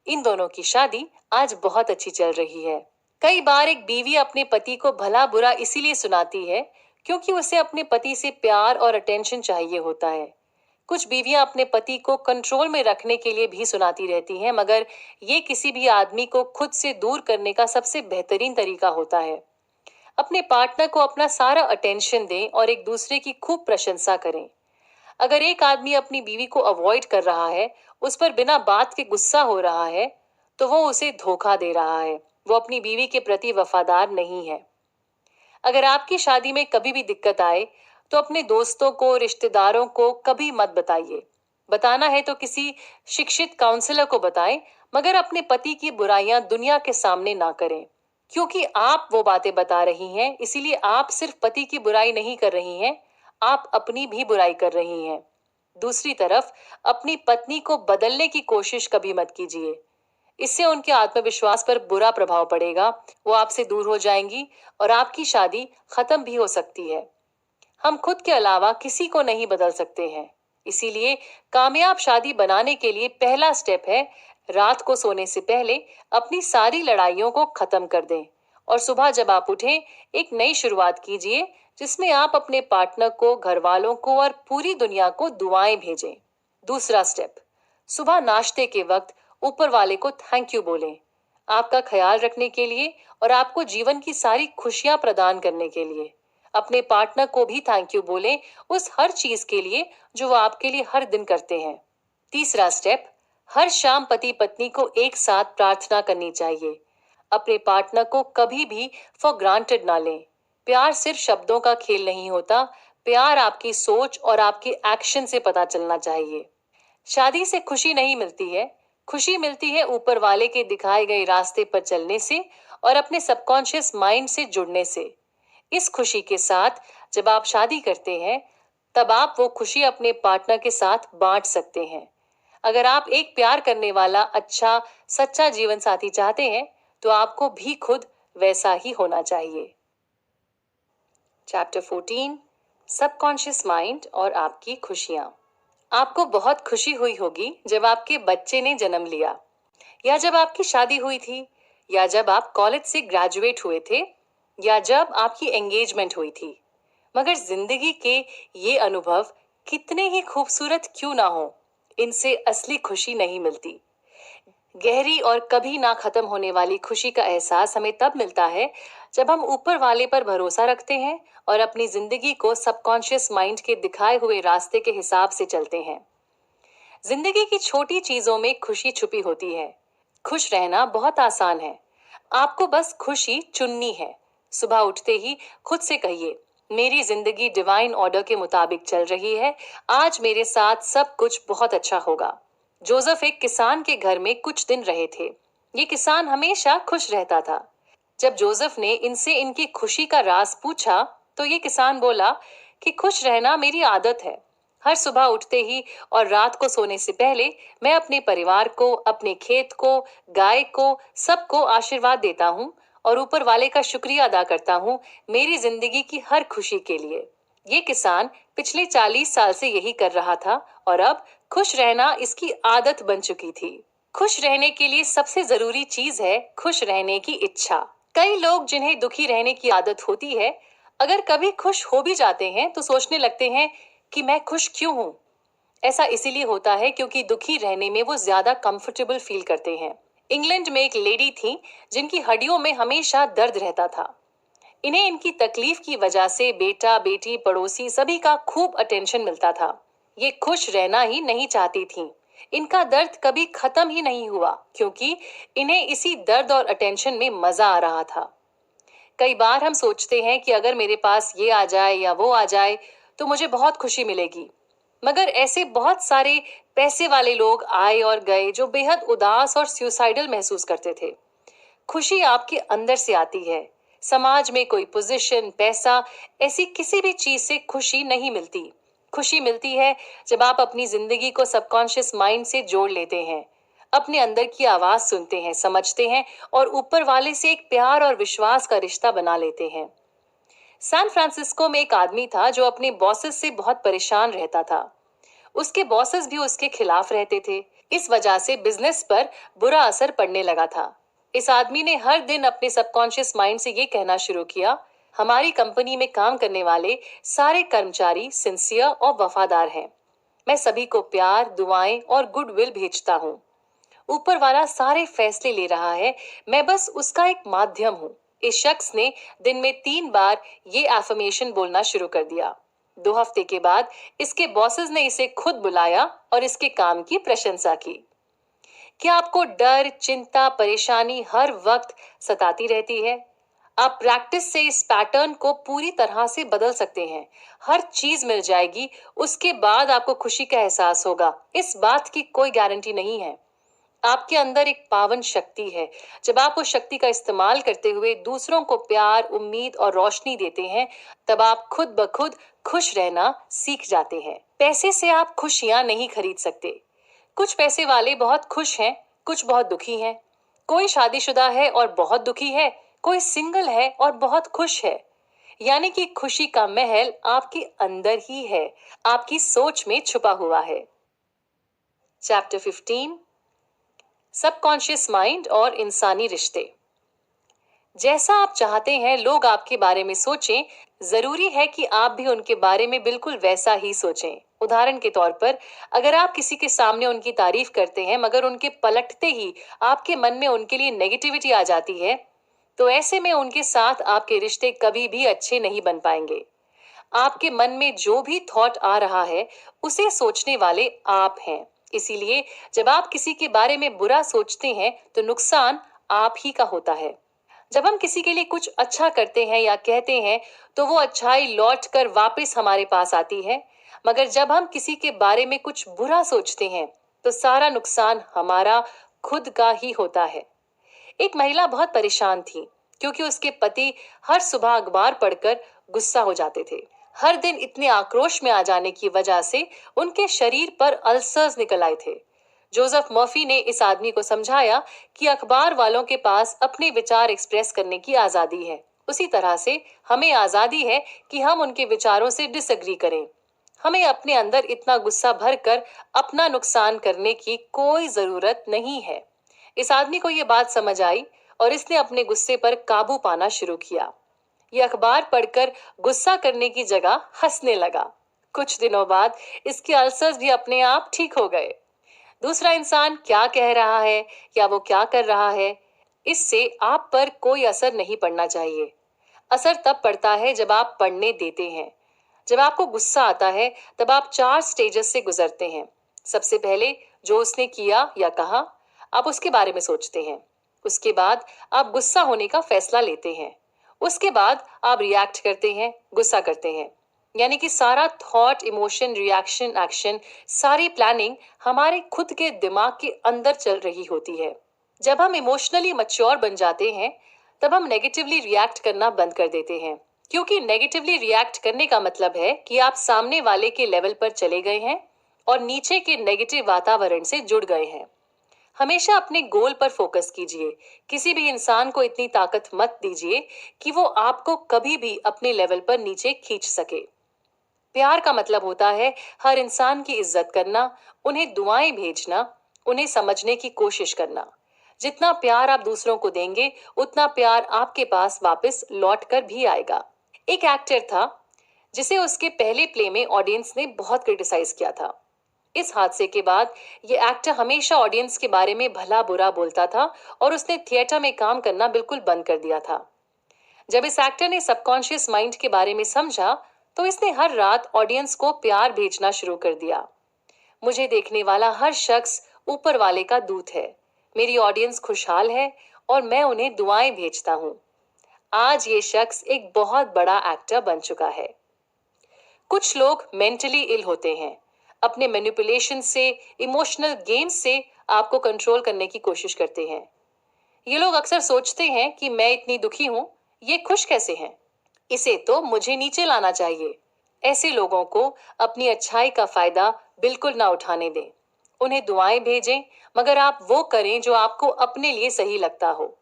इन दोनों की शादी आज बहुत अच्छी चल रही है। कई बार एक बीवी अपने पति को भला बुरा इसीलिए सुनाती है क्योंकि उसे अपने पति से प्यार और अटेंशन चाहिए होता है। कुछ बीवियां अपने पति को कंट्रोल में रखने के लिए भी सुनाती रहती हैं, मगर ये किसी भी आदमी को खुद से दूर करने का सबसे बेहतरीन तरीका होता है। अपने पार्टनर को अपना सारा अटेंशन दें और एक दूसरे की खूब प्रशंसा करें। अगर एक आदमी अपनी बीवी को अवॉइड कर रहा है, उस पर बिना बात के गुस्सा हो रहा है, तो वो उसे धोखा दे रहा है। वो अपनी बीवी के प्रति वफादार नहीं है। अगर आपकी शादी में कभी भी दिक्कत आए, तो अपने दोस्तों को, रिश्तेदारों को कभी मत बताइए। बताना है तो किसी शिक्षित काउंसलर को बताएं, मगर अपने पति की बुराइयां दुनिया के सामने ना करें। क्योंकि आप वो बातें बता रही हैं, इसीलिए आप सिर्फ पति की बुराई नहीं कर रही हैं, आप अपनी भी बुराई कर रही हैं। दूसरी तरफ अपनी पत्नी को बदलने की कोशिश कभी मत कीजिए। इससे उनके आत्मविश्वास पर बुरा प्रभाव पड़ेगा। वो आपसे दूर हो जाएंगी और आपकी शादी खत्म भी हो सकती है। हम खुद के अलावा किसी को नहीं बदल सकते हैं। इसीलिए कामयाब शादी बनाने के लिए पहला स्टेप है, रात को सोने से पहले अपनी सारी लड़ाइयों को खत्म कर दें और सुबह जब आप उठें, एक नई शुरुआत कीजिए जिसमें आप अपने पार्टनर को, घर वालों को और पूरी दुनिया को दुआएं भेजें। दूसरा स्टेप, सुबह नाश्ते के वक्त ऊपर वाले को थैंक यू बोलें, आपका ख्याल रखने के लिए और आपको जीवन की सारी खुशियां प्रदान करने के लिए। अपने पार्टनर को भी थैंक यू बोलें उस हर चीज के लिए जो वो आपके लिए हर दिन करते हैं। तीसरा स्टेप, हर शाम पति पत्नी को एक साथ प्रार्थना करनी चाहिए। अपने पार्टनर को कभी भी फॉर ग्रांटेड ना लें। प्यार सिर्फ शब्दों का खेल नहीं होता, प्यार आपकी सोच और आपके एक्शन से पता चलना चाहिए। शादी से खुशी नहीं मिलती है, खुशी मिलती है ऊपर वाले के दिखाए गए रास्ते पर चलने से और अपने सबकॉन्शियस माइंड से जुड़ने से। इस खुशी के साथ जब आप शादी करते हैं, तब आप वो खुशी अपने पार्टनर के साथ बांट सकते हैं। अगर आप एक प्यार करने वाला, अच्छा, सच्चा जीवन साथी चाहते हैं, तो आपको भी खुद वैसा ही होना चाहिए। चैप्टर 14, सबकॉन्शियस माइंड और आपकी खुशियां। आपको बहुत खुशी हुई होगी जब आपके बच्चे ने जन्म लिया, या जब आपकी शादी हुई थी, या जब आप कॉलेज से ग्रेजुएट हुए थे, या जब आपकी एंगेजमेंट हुई थी। मगर जिंदगी के ये अनुभव कितने ही खूबसूरत क्यों ना हो, इनसे असली खुशी नहीं मिलती। गहरी और कभी ना खत्म होने वाली खुशी का एहसास हमें तब मिलता है जब हम ऊपर वाले पर भरोसा रखते हैं और अपनी जिंदगी को सबकॉन्शियस माइंड के दिखाए हुए रास्ते के हिसाब से चलते हैं। जिंदगी की छोटी चीजों में खुशी छुपी होती है। खुश रहना बहुत आसान है, आपको बस खुशी चुननी है। सुबह उठते ही खुद से कहिए, मेरी जिंदगी डिवाइन ऑर्डर के मुताबिक चल रही है, आज मेरे साथ सब कुछ बहुत अच्छा होगा। जोसेफ एक किसान के घर में कुछ दिन रहे थे। ये किसान हमेशा खुश रहता था। जब जोसेफ ने इनसे इनकी खुशी का राज पूछा, तो ये किसान बोला कि खुश रहना मेरी आदत है। हर सुबह उठते ही और रात को सोने से पहले मैं अपने परिवार को, अपने खेत को, गाय को, सबको आशीर्वाद देता हूँ और ऊपर वाले का शुक्रिया अदा करता हूँ मेरी जिंदगी की हर खुशी के लिए। ये किसान पिछले 40 साल से यही कर रहा था और अब खुश रहना इसकी आदत बन चुकी थी। खुश रहने के लिए सबसे जरूरी चीज है खुश रहने की इच्छा। कई लोग जिन्हें दुखी रहने की आदत होती है, अगर कभी खुश हो भी जाते हैं तो सोचने लगते हैं कि मैं खुश क्यों हूं। ऐसा इसीलिए होता है क्योंकि दुखी रहने में वो ज्यादा कंफर्टेबल फील करते हैं। इंग्लैंड में एक लेडी थी जिनकी हड्डियों में हमेशा दर्द रहता था। इन्हें इनकी तकलीफ की वजह से बेटा, बेटी, पड़ोसी सभी का खूब अटेंशन मिलता था। ये खुश रहना ही नहीं चाहती थीं। इनका दर्द कभी खत्म ही नहीं हुआ क्योंकि इन्हें इसी दर्द और अटेंशन में मजा आ रहा था। कई बार हम सोचते हैं कि अगर मेरे पास ये आ जाए या वो आ जाए तो मुझे बहुत खुशी मिलेगी। मगर ऐसे बहुत सारे पैसे वाले लोग आए और गए जो बेहद उदास और सुसाइडल महसूस करते थे। खुशी आपके अंदर से आती है। समाज में कोई पोजीशन, पैसा, ऐसी किसी भी चीज से खुशी नहीं मिलती। खुशी मिलती है जब आप अपनी जिंदगी को सबकॉन्शियस माइंड से जोड़ लेते हैं, अपने अंदर की आवाज सुनते हैं, समझते हैं और ऊपर वाले से एक प्यार और विश्वास का रिश्ता बना लेते हैं। सैन फ्रांसिस्को में एक आदमी था जो अपने बॉसेस से बहुत परेशान रहता था। उसके बॉसेस भी उसके खिलाफ रहते थे। इस वजह से बिजनेस पर बुरा असर पड़ने लगा था। इस आदमी ने हर दिन अपने सबकॉन्शियस माइंड से ये कहना शुरू किया, हमारी कंपनी में काम करने वाले सारे कर्मचारी सिंसियर और वफादार हैं। मैं सभी को प्यार, दुआएं और गुडविल भेजता हूँ। ऊपर वाला सारे फैसले ले रहा है, मैं बस उसका एक माध्यम हूँ। इस शख्स ने दिन में 3 बार ये एफर्मेशन बोलना शुरू कर दिया। 2 हफ्ते के बाद इसके बॉसेस ने इसे खुद बुलाया और इसके काम की प्रशंसा की। क्या आपको डर, चिंता, परेशानी हर वक्त सताती रहती है? आप प्रैक्टिस से इस पैटर्न को पूरी तरह से बदल सकते हैं। हर चीज मिल जाएगी, उसके बाद आपको खुशी का एहसास होगा। इस बात की कोई गारंटी नहीं है। आपके अंदर एक पावन शक्ति है। जब आप उस शक्ति का इस्तेमाल करते हुए दूसरों को प्यार, उम्मीद और रोशनी देते हैं, तब आप खुद ब खुद खुश रहना सीख जाते हैं। पैसे से आप खुशियां नहीं खरीद सकते। कुछ पैसे वाले बहुत खुश हैं, कुछ बहुत दुखी हैं। कोई शादीशुदा है और बहुत दुखी है, कोई सिंगल है और बहुत खुश है। यानी कि खुशी का महल आपके अंदर ही है, आपकी सोच में छुपा हुआ है। चैप्टर 15, सबकॉन्शियस माइंड और इंसानी रिश्ते। जैसा आप चाहते हैं लोग आपके बारे में सोचें, जरूरी है कि आप भी उनके बारे में बिल्कुल वैसा ही सोचें। उदाहरण के तौर पर, अगर आप किसी के सामने उनकी तारीफ करते हैं मगर उनके पलटते ही आपके मन में उनके लिए नेगेटिविटी आ जाती है, तो ऐसे में उनके साथ आपके रिश्ते कभी भी अच्छे नहीं बन पाएंगे। आपके मन में जो भी थॉट आ रहा है, उसे सोचने वाले आप हैं। इसीलिए जब आप किसी के बारे में बुरा सोचते हैं तो नुकसान आप ही का होता है। जब हम किसी के लिए कुछ अच्छा करते हैं या कहते हैं तो वो अच्छाई लौट कर वापस हमारे पास आती है, मगर जब हम किसी के बारे में कुछ बुरा सोचते हैं तो सारा नुकसान हमारा खुद का ही होता है। एक महिला बहुत परेशान थी क्योंकि उसके पति हर सुबह अखबार पढ़कर गुस्सा हो जाते थे। हर दिन इतने आक्रोश में आ जाने की वजह से उनके शरीर पर अल्सर्स निकल आए थे। जोसेफ मर्फी ने इस आदमी को समझाया कि अखबार वालों के पास अपने विचार एक्सप्रेस करने की आजादी है, उसी तरह से हमें आजादी है कि हम उनके विचारों से डिसएग्री करें। हमें अपने अंदर इतना गुस्सा भरकर अपना नुकसान करने की कोई जरूरत नहीं है। इस आदमी को यह बात समझ आई और इसने अपने गुस्से पर काबू पाना शुरू किया। यह अखबार पढ़कर गुस्सा करने की जगह हंसने लगा। कुछ दिनों बाद इसके अल्सर्स भी अपने आप ठीक हो गए। दूसरा इंसान क्या कह रहा है या वो क्या कर रहा है, इससे आप पर कोई असर नहीं पड़ना चाहिए। असर तब पड़ता है जब आप पढ़ने देते हैं। जब आपको गुस्सा आता है तब आप 4 स्टेजेस से गुजरते हैं। सबसे पहले जो उसने किया या कहा, आप उसके बारे में सोचते हैं। उसके बाद आप गुस्सा होने का फैसला लेते हैं। उसके बाद आप रिएक्ट करते हैं, गुस्सा करते हैं। यानी कि सारा थॉट, इमोशन, रिएक्शन, एक्शन, सारी प्लानिंग हमारे खुद के दिमाग के अंदर चल रही होती है। जब हम इमोशनली मैच्योर बन जाते हैं तब हम नेगेटिवली रिएक्ट करना बंद कर देते हैं, क्योंकि नेगेटिवली रिएक्ट करने का मतलब है कि आप सामने वाले के लेवल पर चले गए हैं और नीचे के नेगेटिव वातावरण से जुड़ गए हैं। हमेशा अपने गोल पर फोकस कीजिए। किसी भी इंसान को इतनी ताकत मत दीजिए कि वो आपको कभी भी अपने लेवल पर नीचे खींच सके। प्यार का मतलब होता है हर इंसान की इज्जत करना, उन्हें दुआएं भेजना, उन्हें समझने की कोशिश करना। जितना प्यार आप दूसरों को देंगे उतना प्यार आपके पास वापस लौट कर भी आएगा। एक एक्टर था जिसे उसके पहले प्ले में ऑडियंस ने बहुत क्रिटिसाइज किया था। इस हादसे के बाद ये एक्टर हमेशा ऑडियंस के बारे में भला बुरा बोलता था और उसने थिएटर में काम करना बिल्कुल बंद कर दिया था। जब इस एक्टर ने सबकॉन्शियस माइंड के बारे में समझा तो इसने हर रात ऑडियंस को प्यार भेजना शुरू कर दिया। मुझे देखने वाला हर शख्स ऊपर वाले का दूत है। मेरी ऑडियंस खुशहाल है और मैं उन्हें दुआएं भेजता हूँ। आज ये शख्स एक बहुत बड़ा एक्टर बन चुका है। कुछ लोग मेंटली इल होते हैं। अपने मैनिपुलेशन से, इमोशनल गेम्स से आपको कंट्रोल करने की कोशिश करते हैं। ये लोग अक्सर सोचते हैं कि मैं इतनी दुखी हूं, ये खुश कैसे हैं? इसे तो मुझे नीचे लाना चाहिए। ऐसे लोगों को अपनी अच्छाई का फायदा बिल्कुल ना उठाने दें। उन्हें दुआएं भेजें, मगर आप वो करें जो आपको अपने लिए सही लगता हो।